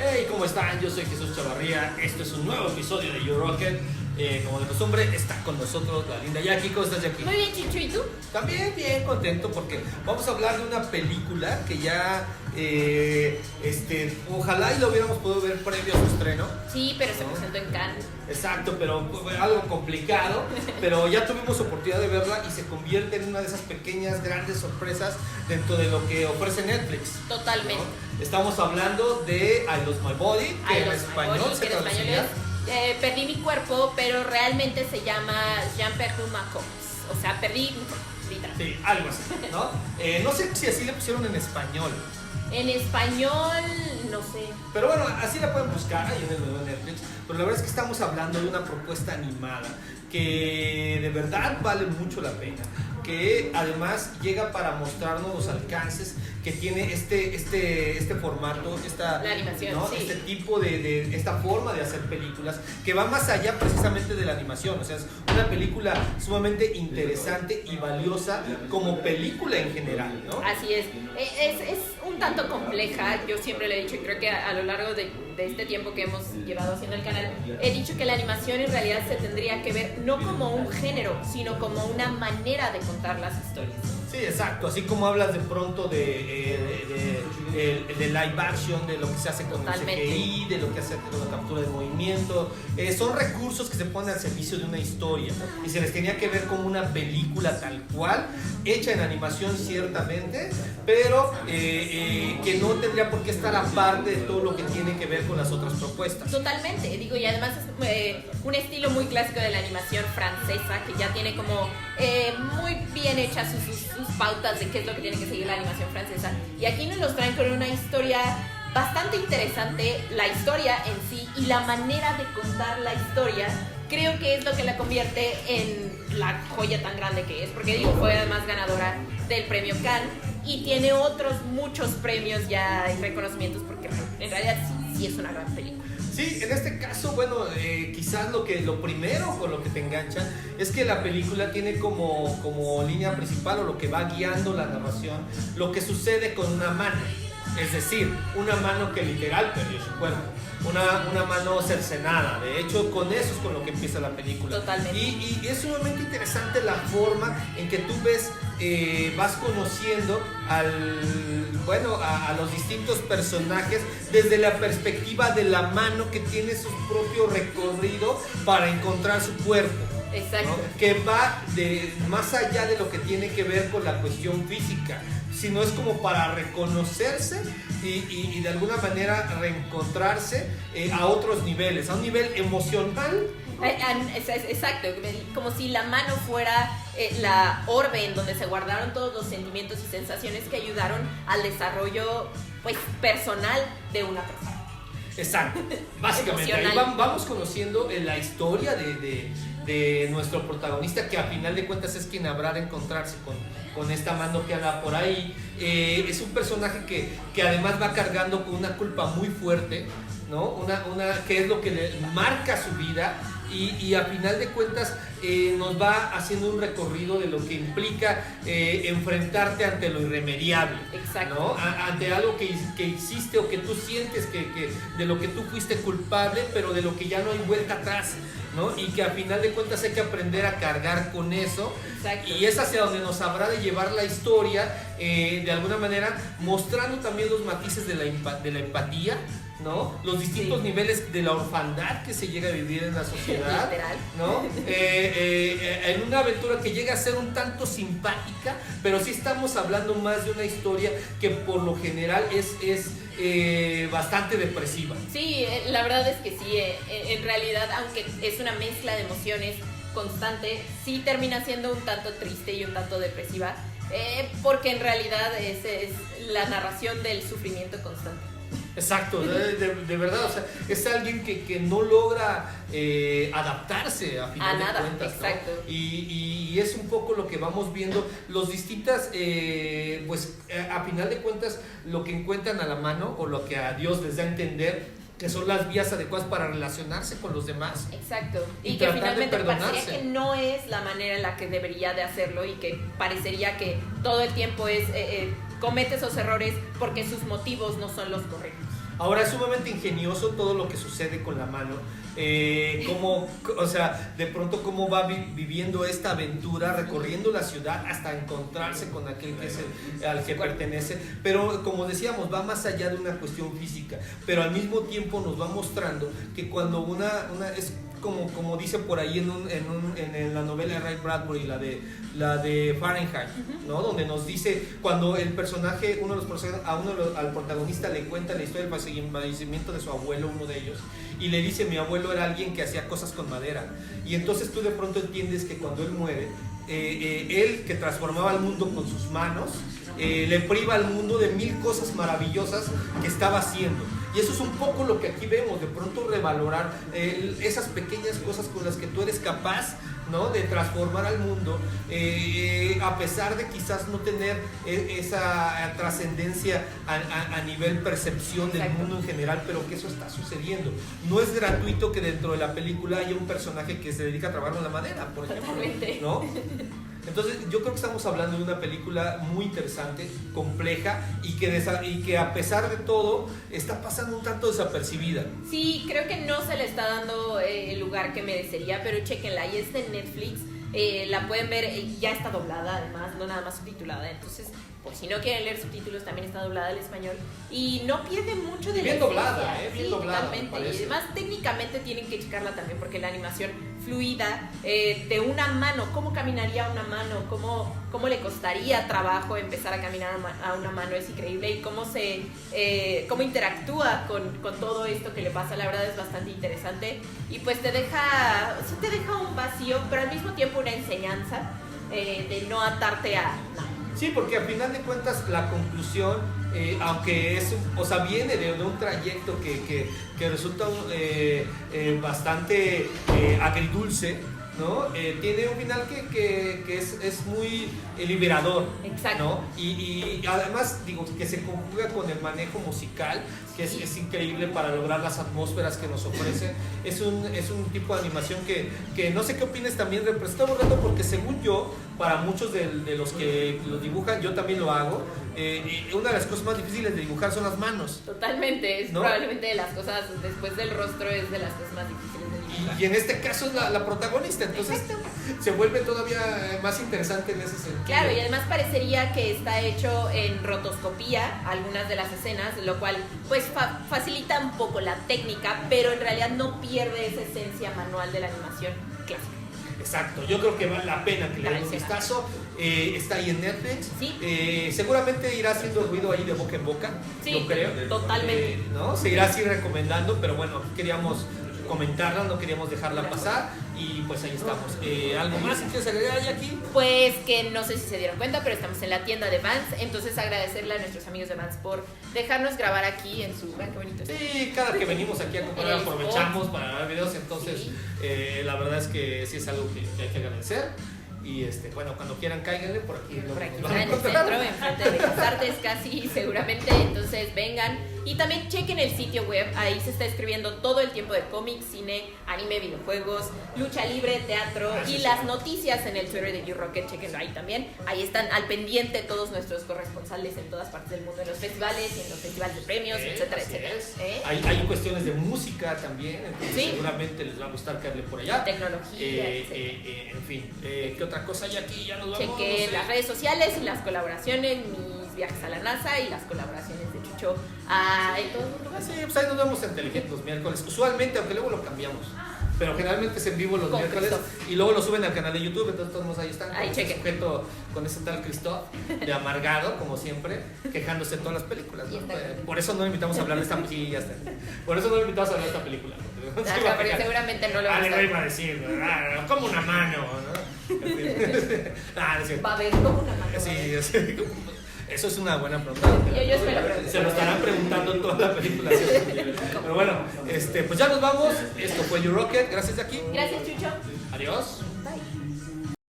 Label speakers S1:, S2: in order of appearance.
S1: Hey, ¿cómo están? Yo soy Jesús Chavarría. Este es un nuevo episodio de You Rocket. Como de costumbre, está con nosotros la linda Jackie. ¿Cómo estás, Jackie?
S2: Muy bien, Chicho, ¿y tú?
S1: También bien contento porque vamos a hablar de una película que ya, ojalá y lo hubiéramos podido ver previo a su estreno.
S2: Sí, pero se presentó en Cannes.
S1: Exacto, pero fue algo complicado, pero ya tuvimos oportunidad de verla y se convierte en una de esas pequeñas, grandes sorpresas dentro de lo que ofrece Netflix.
S2: Totalmente.
S1: ¿No? Estamos hablando de I Lost My Body, que en español se traduciría.
S2: Perdí mi cuerpo, pero realmente se llama Jean perdu ma corps. O sea, perdí mi cuerpo, literal.
S1: Sí, algo así, ¿no? No sé si así le pusieron en español.
S2: En español, no sé.
S1: Pero bueno, así la pueden buscar ahí en el nuevo Netflix. Pero la verdad es que estamos hablando de una propuesta animada que de verdad vale mucho la pena. Que además llega para mostrarnos los alcances que tiene este formato,
S2: la animación,
S1: ¿no?
S2: Sí.
S1: Este tipo de esta forma de hacer películas que va más allá precisamente de la animación. O sea, es una película sumamente interesante y valiosa como película en general, ¿no?
S2: Así es. Es un tanto compleja. Yo siempre le he dicho, y creo que a lo largo de este tiempo que hemos llevado haciendo el canal, he dicho que la animación en realidad se tendría que ver no como un género, sino como una manera de contar las historias.
S1: Sí, exacto. Así como hablas de pronto de live action, de lo que se hace con
S2: Totalmente.
S1: el CGI, de lo que se hace con la captura de movimiento, son recursos que se ponen al servicio de una historia y se les tenía que ver como una película tal cual, hecha en animación ciertamente, pero que no tendría por qué estar aparte de todo lo que tiene que ver con las otras propuestas.
S2: Totalmente, digo, y además es un estilo muy clásico de la animación francesa que ya tiene como muy bien hechas sus pautas de qué es lo que tiene que seguir la animación francesa. Y aquí nos los traen con una historia bastante interesante, la historia en sí y la manera de contar la historia. Creo que es lo que la convierte en la joya tan grande que es, porque digo, fue además ganadora del premio Cannes y tiene otros muchos premios ya y reconocimientos porque en realidad sí es una gran película.
S1: Sí, en este caso, bueno, quizás lo primero con lo que te engancha es que la película tiene como línea principal o lo que va guiando la narración, lo que sucede con una mano. Es decir, una mano que literal perdió su cuerpo, una mano cercenada. De hecho, con eso es con lo que empieza la película.
S2: Totalmente.
S1: Y es sumamente interesante la forma en que tú ves, vas conociendo a los distintos personajes desde la perspectiva de la mano que tiene su propio recorrido para encontrar su cuerpo.
S2: Exacto.
S1: ¿No? Que va más allá de lo que tiene que ver con la cuestión física, sino es como para reconocerse y de alguna manera reencontrarse a otros niveles, a un nivel emocional.
S2: Exacto, como si la mano fuera la orbe en donde se guardaron todos los sentimientos y sensaciones que ayudaron al desarrollo pues personal de una persona.
S1: Exacto, básicamente ahí vamos conociendo la historia de nuestro protagonista, que a final de cuentas es quien habrá de encontrarse con esta mano que anda por ahí. Es un personaje que además va cargando con una culpa muy fuerte, ¿no? Una que es lo que le marca su vida. Y a final de cuentas nos va haciendo un recorrido de lo que implica enfrentarte ante lo irremediable.
S2: Exacto.
S1: ¿No? Ante algo que hiciste o que tú sientes que de lo que tú fuiste culpable, pero de lo que ya no hay vuelta atrás, ¿no? Y que a final de cuentas hay que aprender a cargar con eso.
S2: Exacto.
S1: Y es hacia donde nos habrá de llevar la historia, de alguna manera mostrando también los matices de la empatía, ¿no? Los distintos niveles de la orfandad que se llega a vivir en la sociedad,
S2: literal,
S1: ¿no? En una aventura que llega a ser un tanto simpática, pero sí estamos hablando más de una historia que por lo general es bastante depresiva.
S2: Sí, la verdad es que sí, en realidad, aunque es una mezcla de emociones constante, sí termina siendo un tanto triste y un tanto depresiva, porque en realidad es la narración del sufrimiento constante.
S1: Exacto, de verdad, o sea, es alguien que no logra adaptarse a final de cuentas,
S2: exacto.
S1: ¿no? Y es un poco lo que vamos viendo, los distintas, a final de cuentas, lo que encuentran a la mano o lo que a Dios les da a entender que son las vías adecuadas para relacionarse con los demás.
S2: Exacto. Y que
S1: tratar de
S2: finalmente
S1: perdonarse.
S2: parecería que no es la manera en la que debería de hacerlo y que parecería que todo el tiempo es comete esos errores porque sus motivos no son los correctos.
S1: Ahora es sumamente ingenioso todo lo que sucede con la mano. O sea, de pronto cómo va viviendo esta aventura, recorriendo la ciudad hasta encontrarse con aquel que es al que pertenece, pero como decíamos, va más allá de una cuestión física, pero al mismo tiempo nos va mostrando que cuando es como dice por ahí en la novela de Ray Bradbury, la de Fahrenheit, ¿no? Donde nos dice cuando el personaje, uno de los personajes, al protagonista le cuenta la historia del fallecimiento de su abuelo, uno de ellos, y le dice: mi abuelo era alguien que hacía cosas con madera. Y entonces tú de pronto entiendes que cuando él muere, él que transformaba el mundo con sus manos, le priva al mundo de 1000 cosas maravillosas que estaba haciendo. Y eso es un poco lo que aquí vemos, de pronto revalorar esas pequeñas cosas con las que tú eres capaz, ¿no?, de transformar al mundo, a pesar de quizás no tener esa trascendencia a nivel percepción del mundo en general, pero que eso está sucediendo. No es gratuito que dentro de la película haya un personaje que se dedica a trabajar con la madera, por ejemplo, ¿no? Entonces yo creo que estamos hablando de una película muy interesante, compleja y que a pesar de todo está pasando un tanto desapercibida.
S2: Sí, creo que no se le está dando el lugar que merecería, pero chéquenla, y es de Netflix, la pueden ver, ya está doblada además, no nada más subtitulada, entonces por si no quieren leer subtítulos también está doblada al español y no pierde mucho de
S1: bien doblada, bien
S2: sí,
S1: doblada,
S2: totalmente. Y además técnicamente tienen que checarla también porque la animación fluida de una mano, cómo caminaría una mano, cómo le costaría trabajo empezar a caminar a una mano, es increíble, y cómo interactúa con todo esto que le pasa, la verdad es bastante interesante y pues te deja un vacío, pero al mismo tiempo una enseñanza de no atarte a nada.
S1: Sí, porque al final de cuentas la conclusión, aunque viene de un trayecto que resulta bastante agridulce, ¿no? Tiene un final que es muy liberador.
S2: Exacto.
S1: ¿No? Y además, digo, que se conjuga con el manejo musical, que es increíble para lograr las atmósferas que nos ofrece. Es un tipo de animación que no sé qué opines, también representa un reto, porque según yo, para muchos de los que lo dibujan, yo también lo hago, una de las cosas más difíciles de dibujar son las manos.
S2: Totalmente, es, ¿no?, probablemente de las cosas, después del rostro, es de las cosas más difíciles de dibujar.
S1: Y en este caso es la protagonista, entonces se vuelve todavía más interesante en ese sentido.
S2: Claro, y además parecería que está hecho en rotoscopía algunas de las escenas, lo cual pues facilita un poco la técnica, pero en realidad no pierde esa esencia manual de la animación clásica.
S1: Exacto, yo creo que vale la pena que le den un vistazo. Está ahí en Netflix.
S2: Sí.
S1: Seguramente irá haciendo ruido ahí de boca en boca.
S2: Sí,
S1: yo creo.
S2: Totalmente.
S1: ¿No? Se irá así recomendando, pero bueno, queríamos comentarla, no queríamos dejarla pasar y pues ahí estamos. ¿Algo más que quieres agregar, Jackie?
S2: Pues que no sé si se dieron cuenta, pero estamos en la tienda de Vans, entonces agradecerle a nuestros amigos de Vans por dejarnos grabar aquí en su... Vean qué bonito es.
S1: Sí, cada que venimos aquí a comprar aprovechamos para grabar videos, entonces
S2: sí.
S1: La verdad es que sí es algo que hay que agradecer. Y bueno, cuando quieran cáiganle por aquí.
S2: Por aquí está en el centro, enfrente de Bellas Artes casi, seguramente, entonces vengan. Y también chequen el sitio web, ahí se está escribiendo todo el tiempo de cómics, cine, anime, videojuegos, lucha libre, teatro y las noticias en el Twitter de YouRocket, chequenlo ahí también. Ahí están al pendiente todos nuestros corresponsales en todas partes del mundo, en los festivales, en los festivales de premios, etcétera, etcétera.
S1: Hay cuestiones de música también, entonces
S2: ¿sí?
S1: Seguramente les va a gustar que hable por allá.
S2: Tecnología,
S1: en fin, ¿qué otra cosa hay aquí? Ya nos vamos.
S2: Chequen las redes sociales y las colaboraciones, mis viajes a la NASA y las colaboraciones de Chucho en todos los lugares.
S1: Sí, pues ahí nos vemos en Telegent los miércoles. Usualmente, aunque luego lo cambiamos. Pero generalmente es en vivo los miércoles y luego lo suben al canal de YouTube, entonces todos ahí están.
S2: Ahí chequen.
S1: Sujeto con ese tal Christoph, de amargado, como siempre, quejándose de todas las películas, ¿no? Por eso no lo invitamos a hablar de esta sí, ya está. Por eso no lo invitamos a hablar de esta película.
S2: Pero seguramente no lo
S1: va a gustar. Le iba a decir, como una mano, ¿no?
S2: Va a haber como una mano.
S1: Sí, eso es una buena pregunta.
S2: Yo me lo pregunto.
S1: Se lo estarán preguntando en toda la película. Pero bueno, pues ya nos vamos. Esto fue YouRocket. Gracias, Jackie.
S2: Gracias, Chucho.
S1: Adiós.